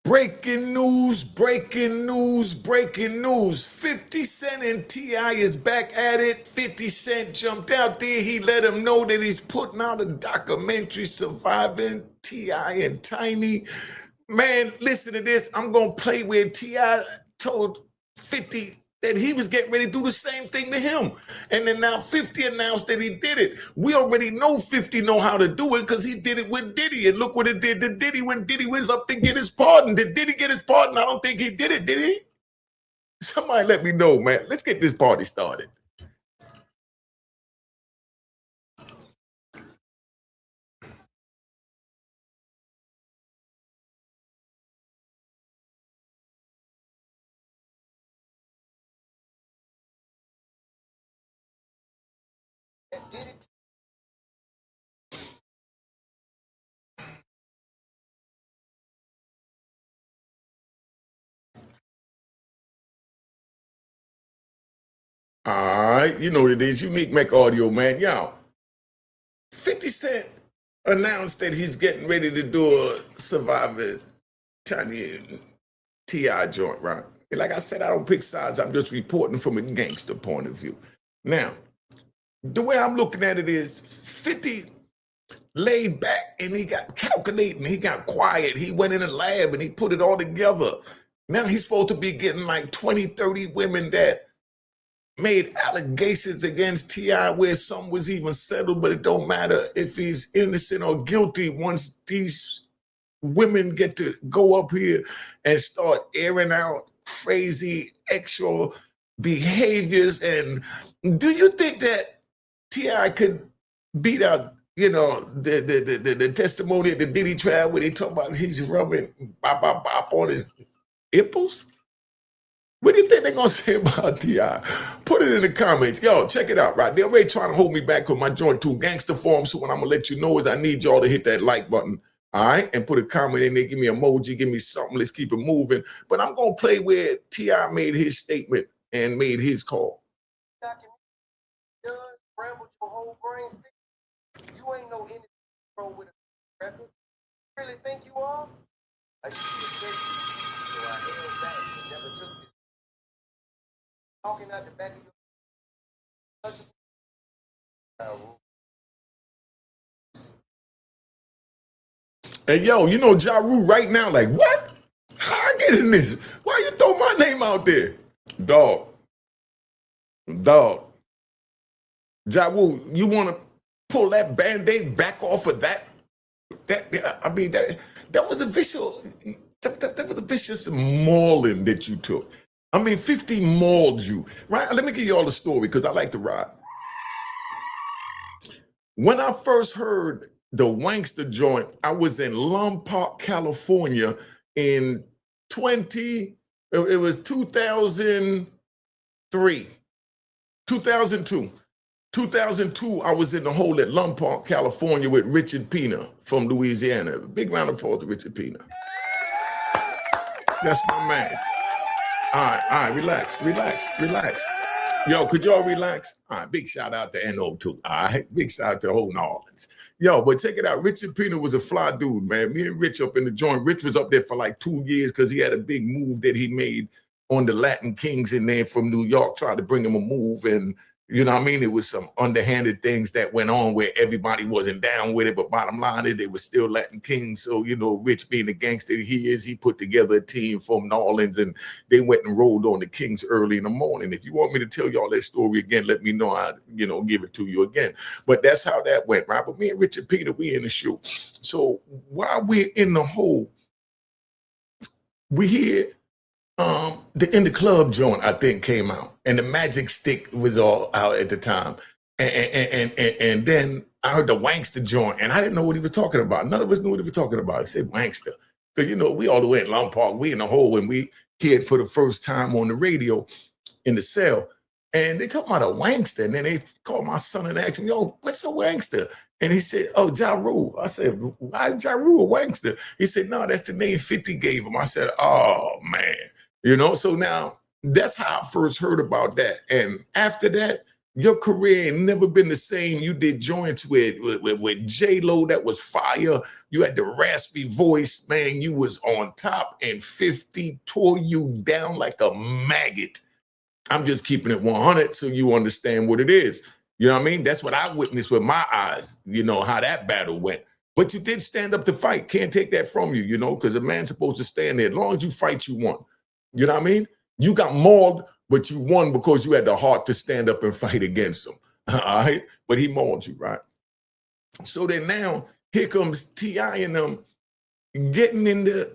Breaking news, breaking news, breaking news. 50 Cent and T.I. is back at it. 50 Cent jumped out there. He let him know that he's putting out a documentary surviving T.I. and Tiny. Man, listen to this. I'm going to play where T.I. told 50 that he was getting ready to do the same thing to him. And then now 50 announced that he did it. We already know 50 know how to do it because he did it with Diddy. And look what it did to Diddy when Diddy was up to get his pardon. Did Diddy get his pardon? I don't think he did it, did he? Somebody let me know, man. Let's get this party started. All right, you know what it is. Unique Mecca Audio, man. Yo, 50 Cent announced that he's getting ready to do a Survivor Tiny and T.I. joint, right? And like I said, I don't pick sides. I'm just reporting from a gangster point of view. Now, the way I'm looking at it is 50 laid back and he got calculating. He got quiet. He went in a lab and he put it all together. Now he's supposed to be getting like 20, 30 women that made allegations against T.I. where some was even settled, but it don't matter if he's innocent or guilty once these women get to go up here and start airing out crazy extra behaviors. And do you think that T.I. could beat out, you know, the testimony at the Diddy trial where they talk about he's rubbing bop on his nipples? What do you think they're gonna say about T.I.? Put it in the comments. Yo, check it out, right? They're already trying to hold me back with my joint too gangster form. So what I'm gonna let you know is I need y'all to hit that like button, all right? And put a comment in there, give me an emoji, give me something. Let's keep it moving. But I'm gonna play where T.I. made his statement and made his call. Rambled your whole brain. You ain't no innocent bro with a record. You really think you are? I used to respect you, so I held back and never took this. Talking out the back of your And yo, you know Ja Rule right now, like, what? How I get in this? Why you throw my name out there? Dog. Ja Rule, you want to pull that Band-Aid back off of that? I mean, that was a vicious, that was a vicious mauling that you took. I mean, 50 mauled you, right? Let me give you all the story because I like to ride. When I first heard the Wankster joint, I was in Lombard, California in it was 2003, 2002. 2002, I was in the hole at Lombard, California with Richard Pina from Louisiana. Big round of applause to Richard Pina. That's my man. All right, relax. Yo, could y'all relax? All right, big shout out to NO2. All right, big shout out to whole New Orleans. Yo, but check it out. Richard Pina was a fly dude, man. Me and Rich up in the joint. Rich was up there for like 2 years because he had a big move that he made on the Latin Kings in there from New York, tried to bring him a move. And you know what I mean? It was some underhanded things that went on where everybody wasn't down with it. But bottom line is they were still Latin Kings. So, you know, Rich being the gangster he is, he put together a team from New Orleans and they went and rolled on the Kings early in the morning. If you want me to tell y'all that story again, let me know. I'll, you know, give it to you again. But that's how that went, right? But me and Richard Peter, we in the shoe. So while we're in the hole, we hear the In the Club joint, I think, came out, and the Magic Stick was all out at the time. And then I heard the Wankster joint, and I didn't know what he was talking about. None of us knew what he was talking about. He said Wankster. Because, you know, we all the way in Long Park, we in the hole, and we hear it for the first time on the radio in the cell. And they talking about a Wankster, and then they called my son and asked him, yo, what's a Wankster? And he said, oh, Ja Rule. I said, why is Ja Rule a Wankster? He said, no, that's the name 50 gave him. I said, oh, man. You know, so now that's how I first heard about that. And after that, Your career ain't never been the same. You did joints with J-Lo that was fire. You had the raspy voice, man. You was on top, and 50 tore you down like a maggot. I'm just keeping it 100 so you understand what it is. You know what I mean? That's what I witnessed with my eyes, you know, how that battle went. But you did stand up to fight. Can't take that from you, you know, because a man's supposed to stand there. As long as you fight, you won. You know what I mean? You got mauled, but you won because you had the heart to stand up and fight against him. All right? But he mauled you, right? So then now, here comes T.I. and them getting in the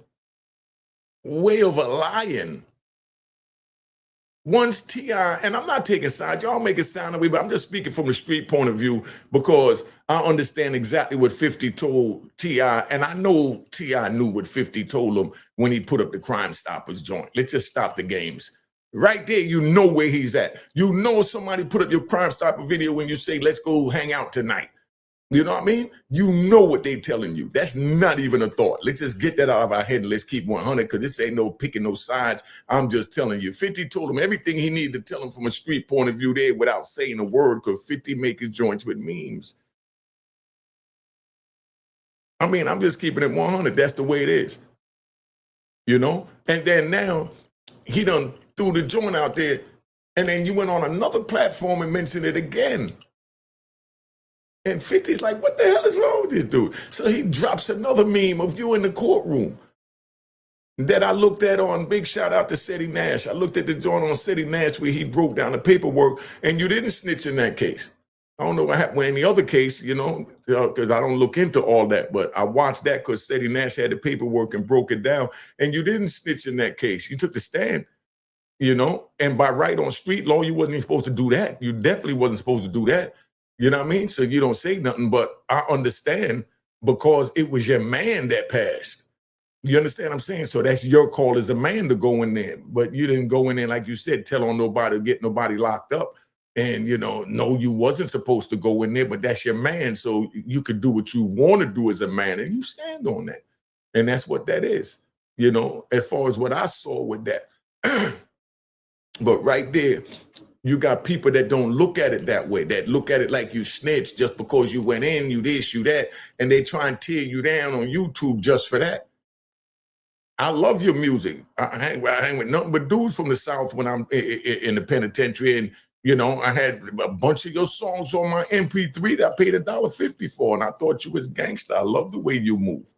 way of a lion. Once T.I., and I'm not taking sides, y'all make it sound away, but I'm just speaking from the street point of view because I understand exactly what 50 told T.I., and I know T.I. knew what 50 told him when he put up the Crime Stoppers joint. Let's just stop the games. Right there, you know where he's at. You know somebody put up your Crime Stopper video when you say, let's go hang out tonight. You know what I mean? You know what they telling you. That's not even a thought. Let's just get that out of our head and let's keep 100 because this ain't no picking no sides. I'm just telling you. 50 told him everything he needed to tell him from a street point of view there without saying a word because 50 make his joints with memes. I mean, I'm just keeping it 100. That's the way it is. You know? And then now he done threw the joint out there and then you went on another platform and mentioned it again. And 50's like, what the hell is wrong with this dude? So he drops another meme of you in the courtroom that I looked at on, big shout out to Seti Nash. I looked at the joint on Seti Nash where he broke down the paperwork and you didn't snitch in that case. I don't know what happened with any other case, you know, because I don't look into all that, but I watched that because Seti Nash had the paperwork and broke it down and you didn't snitch in that case. You took the stand. You know, and by right on street law, you wasn't even supposed to do that. You definitely wasn't supposed to do that. You know what I mean? So you don't say nothing, but I understand because it was your man that passed. You understand what I'm saying? So that's your call as a man to go in there, but you didn't go in there, like you said, tell on nobody, get nobody locked up. And, you know, no, you wasn't supposed to go in there, but that's your man. So you could do what you want to do as a man and you stand on that. And that's what that is, you know, as far as what I saw with that. But right there, you got people that don't look at it that way, that look at it like you snitched just because you went in, you this, you that, and they try and tear you down on YouTube just for that. I love your music. I hang with nothing but dudes from the South when I'm in the penitentiary. And, you know, I had a bunch of your songs on my MP3 that I paid $1.50 for, and I thought you was gangster. I love the way you move.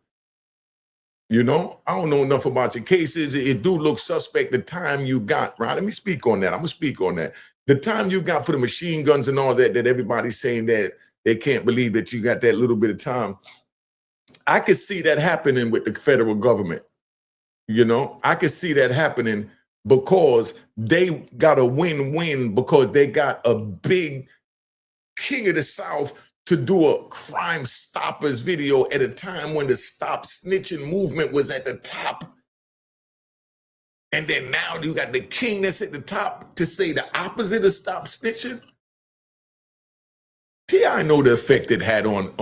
You know, I don't know enough about your cases. It do look suspect the time you got, right? Let me speak on that. I'm going to speak on that. The time you got for the machine guns and all that, that everybody's saying that they can't believe that you got that little bit of time. I could see that happening with the federal government. You know, I could see that happening because they got a win-win because they got a big king of the South to do a Crime Stoppers video at a time when the Stop Snitching movement was at the top. And then now you got the king that's at the top to say the opposite of Stop Snitching. T.I. know the effect it had on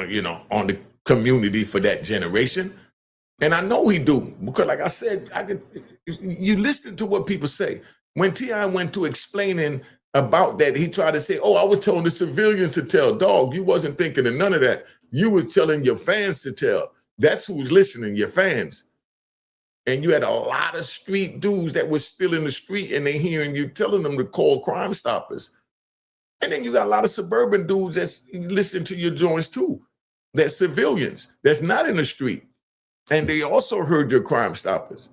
you know, on the community for that generation. And I know he do, because like I said, you listen to what people say. When T.I. went to explaining about that, he tried to say, oh, I was telling the civilians to tell. Dog, you wasn't thinking of none of that. You was telling your fans to tell. That's who's listening, your fans. And you had a lot of street dudes that was still in the street and they hearing you telling them to call Crime Stoppers. And then you got a lot of suburban dudes that's listening to your joints too. That's civilians, that's not in the street. And they also heard your Crime Stoppers.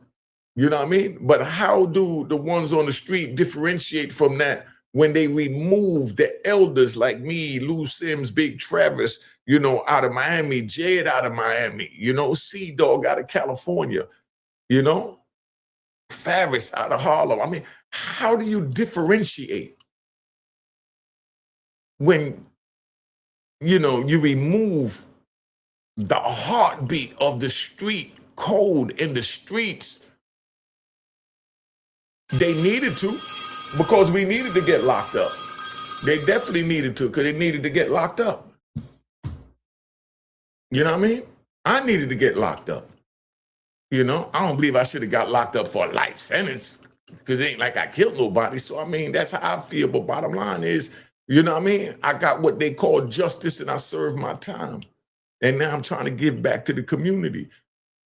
You know what I mean? But how do the ones on the street differentiate from that when they remove the elders like me, Lou Sims, Big Travis, you know, out of Miami, Jed out of Miami, you know, C-Dog out of California, you know, Farris out of Harlem. I mean, how do you differentiate when, you know, you remove the heartbeat of the street code in the streets? They needed to, because we needed to get locked up. They definitely needed to, because they needed to get locked up. You know what I mean? I needed to get locked up. You know, I don't believe I should have got locked up for a life sentence. Because it ain't like I killed nobody. So I mean, that's how I feel. But bottom line is, you know what I mean? I got what they call justice and I served my time. And now I'm trying to give back to the community.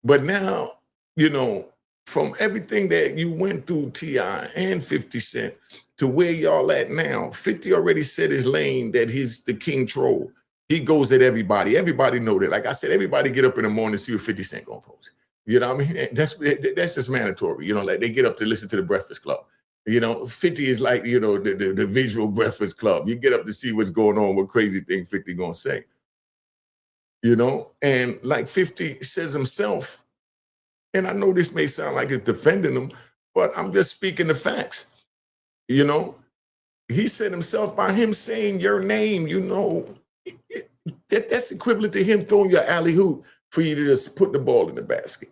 But now, you know, from everything that you went through, T.I. and 50 Cent, to where y'all at now, 50 already set his lane that he's the king troll. He goes at everybody. Everybody know that. Like I said, everybody get up in the morning and see what 50 Cent gonna post. You know what I mean? And that's just mandatory. You know, like they get up to listen to the Breakfast Club. You know, 50 is like, you know, the visual Breakfast Club. You get up to see what's going on, what crazy thing 50 gonna say. You know, and like 50 says himself, and I know this may sound like it's defending him, but I'm just speaking the facts. You know, he said himself, by him saying your name, you know, that's equivalent to him throwing your alley hoop for you to just put the ball in the basket.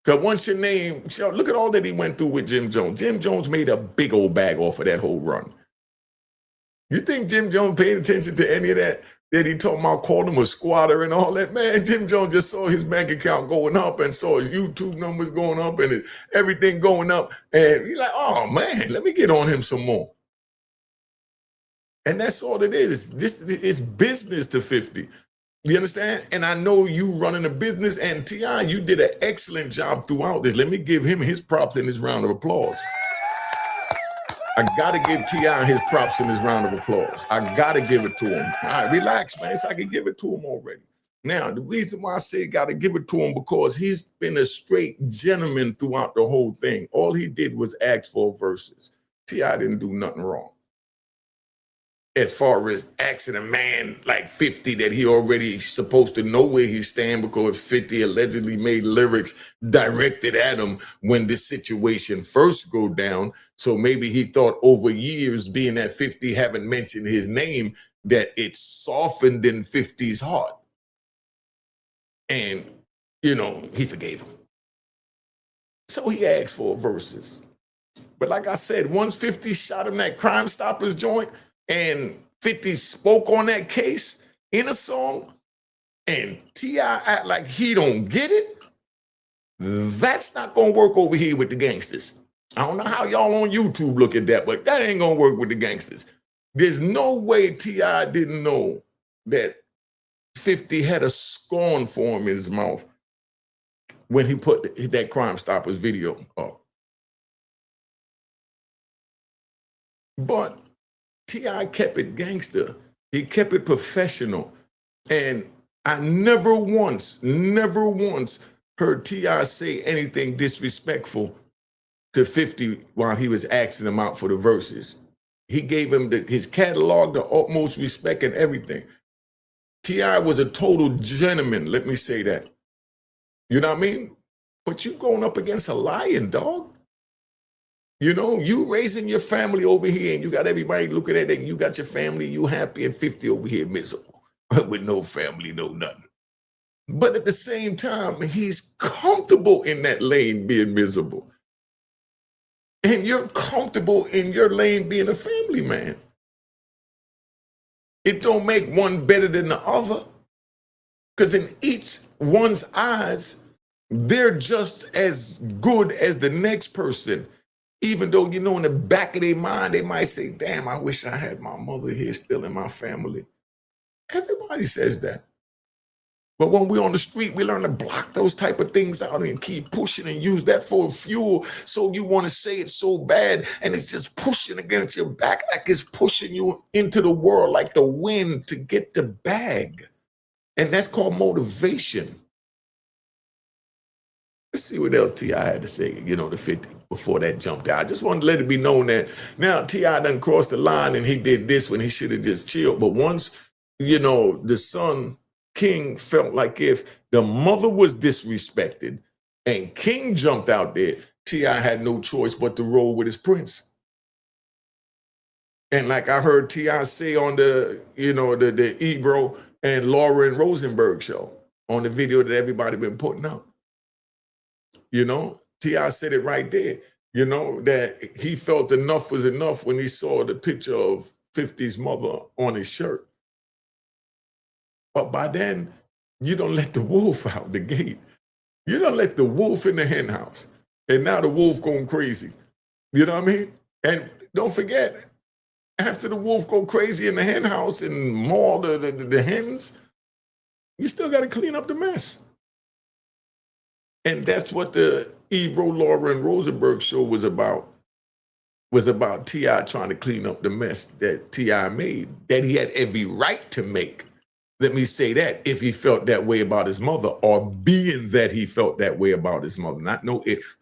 Because once your name, look at all that he went through with Jim Jones. Jim Jones made a big old bag off of that whole run. You think Jim Jones paid attention to any of that? That he told him, I called him a squatter and all that? Man, Jim Jones just saw his bank account going up and saw his YouTube numbers going up and everything going up. And he's like, oh man, let me get on him some more. And that's all it is. This is business to 50. You understand? And I know you running a business, and T.I., you did an excellent job throughout this. Let me give him his props in this round of applause. I got to give T.I. his props in this round of applause. I got to give it to him. All right, relax, man. So I can give it to him already. Now, the reason why I say got to give it to him, because he's been a straight gentleman throughout the whole thing. All he did was ask for verses. T.I. didn't do nothing wrong. As far as asking a man like 50 that he already supposed to know where he stand, because 50 allegedly made lyrics directed at him when this situation first go down. So maybe he thought over years, being that 50 haven't mentioned his name, that it softened in 50's heart. And, you know, he forgave him. So he asked for verses. But like I said, once 50 shot him that Crime Stoppers joint, and 50 spoke on that case in a song, and T.I. act like he don't get it, that's not gonna work over here with the gangsters. I don't know how y'all on YouTube look at that, but that ain't gonna work with the gangsters. There's no way T.I. didn't know that 50 had a scorn for him in his mouth when he put that Crime Stoppers video up. But T.I. kept it gangster. He kept it professional. And I never once heard T.I. say anything disrespectful to 50 while he was asking him out for the verses. He gave him his catalog, the utmost respect and everything. T.I. was a total gentleman, let me say that. You know what I mean? But you going up against a lion, dog. You know, you raising your family over here and you got everybody looking at it and you got your family, you happy, and 50 over here miserable with no family, no nothing. But at the same time, he's comfortable in that lane being miserable. And you're comfortable in your lane being a family man. It don't make one better than the other. Because in each one's eyes, they're just as good as the next person. Even though, you know, in the back of their mind, they might say, damn, I wish I had my mother here still in my family. Everybody says that. But when we're on the street, we learn to block those type of things out and keep pushing and use that for fuel. So you want to say it so bad, and it's just pushing against your back like it's pushing you into the world like the wind to get the bag. And that's called motivation. Let's see what else T.I. had to say, you know, the 50 before that jumped out. I just wanted to let it be known that now T.I. done crossed the line and he did this when he should have just chilled. But once, you know, the son, King, felt like if the mother was disrespected and King jumped out there, T.I. had no choice but to roll with his prince. And like I heard T.I. say on the, you know, the Ebro and Lauren Rosenberg show on the video that everybody been putting up. You know, T.I. said it right there, you know, that he felt enough was enough when he saw the picture of 50's mother on his shirt. But by then, you don't let the wolf out the gate. You don't let the wolf in the hen house. And now the wolf going crazy. You know what I mean? And don't forget, after the wolf go crazy in the hen house and maul the hens, you still got to clean up the mess. And that's what the Ebro, Laura, and Rosenberg show was about. Was about T.I. trying to clean up the mess that T.I. made, that he had every right to make. Let me say that, if he felt that way about his mother, or being that he felt that way about his mother, not no if.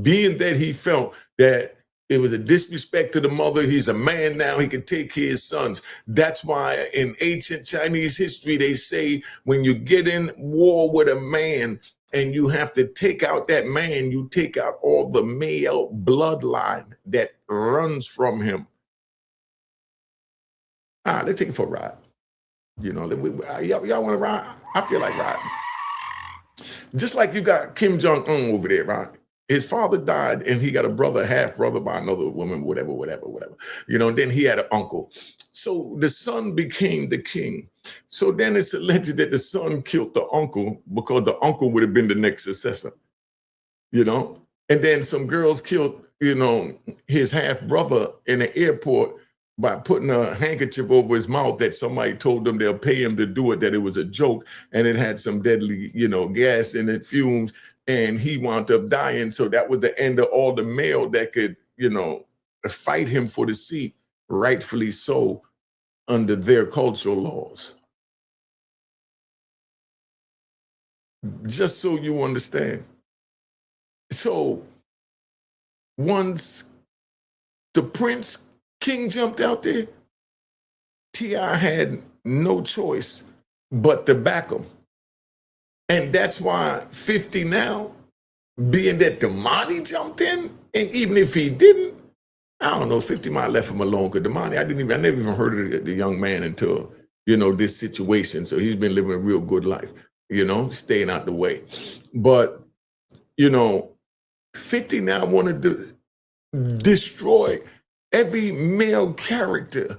Being that he felt that it was a disrespect to the mother, he's a man now, he can take care of his sons. That's why in ancient Chinese history, they say when you get in war with a man and you have to take out that man, you take out all the male bloodline that runs from him. Let's take it for a ride. You know, y'all want to ride? I feel like riding. Just like you got Kim Jong-un over there, right? His father died and he got a brother, half brother by another woman, whatever. You know, and then he had an uncle. So the son became the king. So then it's alleged that the son killed the uncle because the uncle would have been the next successor, you know? And then some girls killed, you know, his half brother in the airport by putting a handkerchief over his mouth that somebody told them they'll pay him to do it, that it was a joke, and it had some deadly, you know, gas in it, fumes, and he wound up dying. So that was the end of all the male that could, you know, fight him for the seat, rightfully so, under their cultural laws. Just so you understand. So once the Prince King jumped out there, T.I. had no choice but to back him. And that's why 50 now, being that Damani jumped in, and even if he didn't, I don't know, 50 might have left him alone, because Damani, I never even heard of the young man until, you know, this situation. So he's been living a real good life, you know, staying out the way. But, you know, 50 now wanted to destroy every male character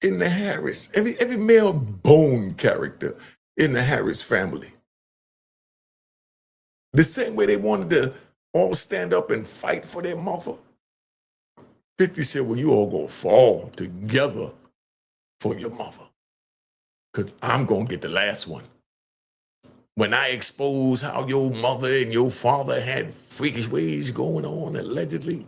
in the Harris, every male bone character in the Harris family. The same way they wanted to all stand up and fight for their mother. 50 said, well, you all gonna fall together for your mother, because I'm gonna get the last one. When I expose how your mother and your father had freakish ways going on, allegedly,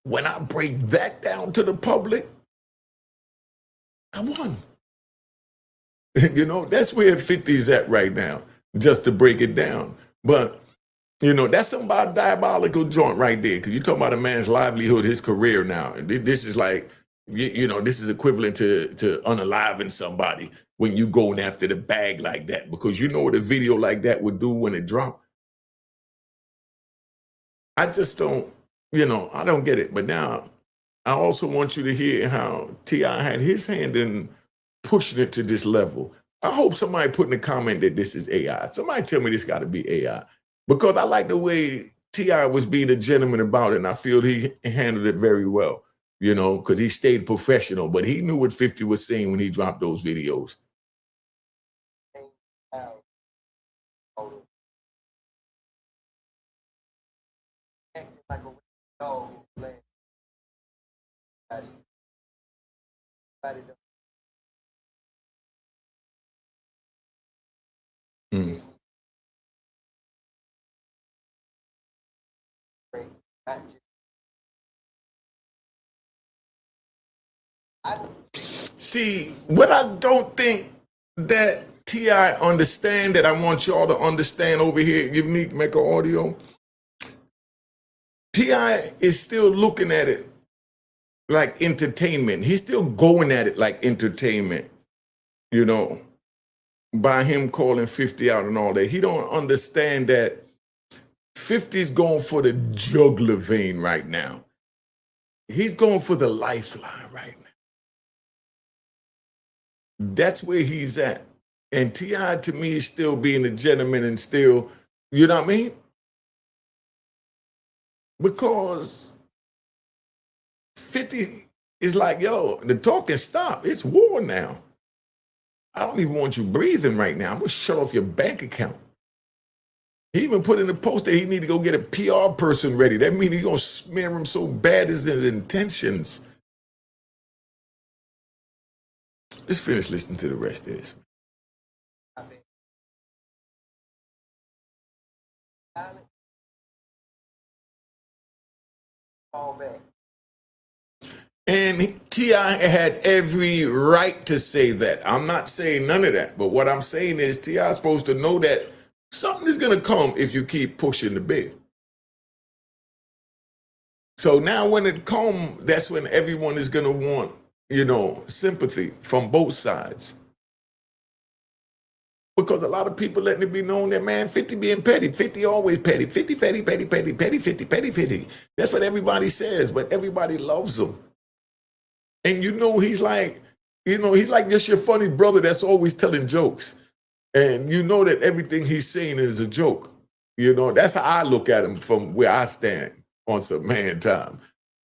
when I break that down to the public, I won. You know, that's where 50's at right now, just to break it down. But, you know, that's some about diabolical joint right there, because you're talking about a man's livelihood, his career now. And this is like, you know, this is equivalent to unaliving somebody when you going after the bag like that, because you know what a video like that would do when it dropped. I just don't, you know, I don't get it. But now I also want you to hear how T.I. had his hand in pushing it to this level. I hope somebody put in a comment that this is AI. Somebody tell me this got to be AI, because I like the way T.I. was being a gentleman about it, and I feel he handled it very well, you know, because he stayed professional, but he knew what 50 was saying when he dropped those videos. Acting like a dog in the land. Mm. See, what I don't think that T.I. understand, that I want y'all to understand over here at Unique Mecca Audio, T.I. is still looking at it like entertainment. He's still going at it like entertainment, you know, by him calling 50 out and all that. He don't understand that 50's going for the jugular vein right now. He's going for the lifeline right now. That's where he's at. And T.I. to me is still being a gentleman and still, you know what I mean? Because 50 is like, yo, the talk can stop. It's war now. I don't even want you breathing right now. I'm gonna shut off your bank account. He even put in the post that he need to go get a PR person ready. That means he's gonna smear him so bad as his intentions. Let's finish listening to the rest of this. I've been silent. All back. And T.I. had every right to say that. I'm not saying none of that. But what I'm saying is T.I. is supposed to know that something is going to come if you keep pushing the bill. So now when it comes, that's when everyone is going to want, sympathy from both sides. Because a lot of people letting it be known that, man, 50 being petty. 50 always petty. 50 petty, petty, petty, petty, 50, petty, petty. That's what everybody says, but everybody loves him. And he's like just your funny brother that's always telling jokes. And you know that everything he's saying is a joke. That's how I look at him from where I stand on some man time.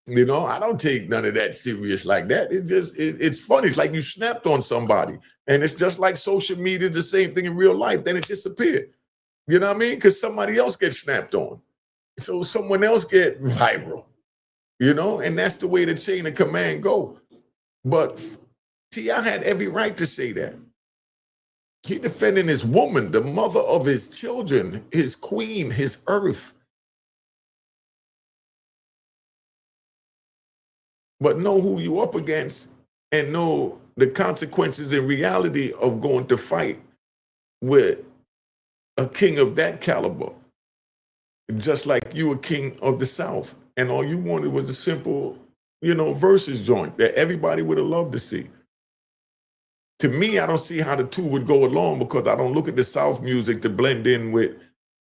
I don't take none of that serious like that. It's funny. It's like you snapped on somebody. And it's just like social media is the same thing in real life. Then it disappeared. You know what I mean? Because somebody else gets snapped on. So someone else get viral. And that's the way the chain of command go. But T.I. had every right to say that. He defending his woman, the mother of his children, his queen, his earth. But know who you up against and know the consequences in reality of going to fight with a king of that caliber. Just like you a king of the South. And all you wanted was a simple, Versuz joint that everybody would have loved to see. To me, I don't see how the two would go along because I don't look at the South music to blend in with,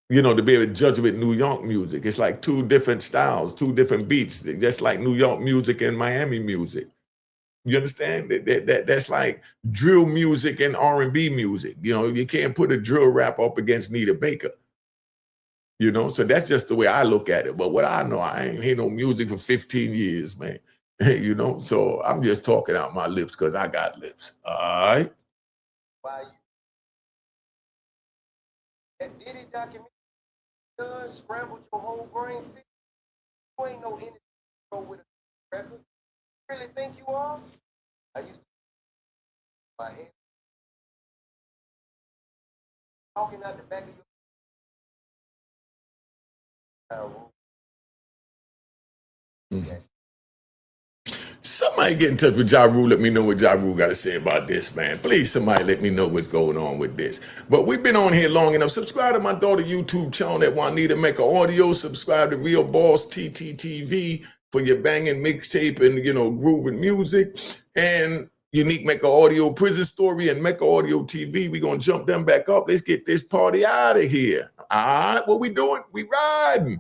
to be able to judge with New York music. It's like two different styles, two different beats. That's like New York music and Miami music. You understand? That's like drill music and R&B music. You can't put a drill rap up against Nita Baker. So that's just the way I look at it. But what I know, I ain't heard no music for 15 years, man. So I'm just talking out my lips because I got lips. All right. Why you? That Diddy documentary done scrambled your whole brain. You ain't no innocent bro with a record. You really think you are? I used to my head talking out the back of your Somebody get in touch with Ja Rule. Let me know what Ja Rule got to say about this, man. Please, somebody let me know what's going on with this. But we've been on here long enough. Subscribe to my daughter YouTube channel at Juanita Mecca Audio. Subscribe to Real Boss TTTV for your banging mixtape and, grooving music. And Unique Mecca Audio Prison Story and Mecca Audio TV. We're going to jump them back up. Let's get this party out of here. All right, what we doing? We riding.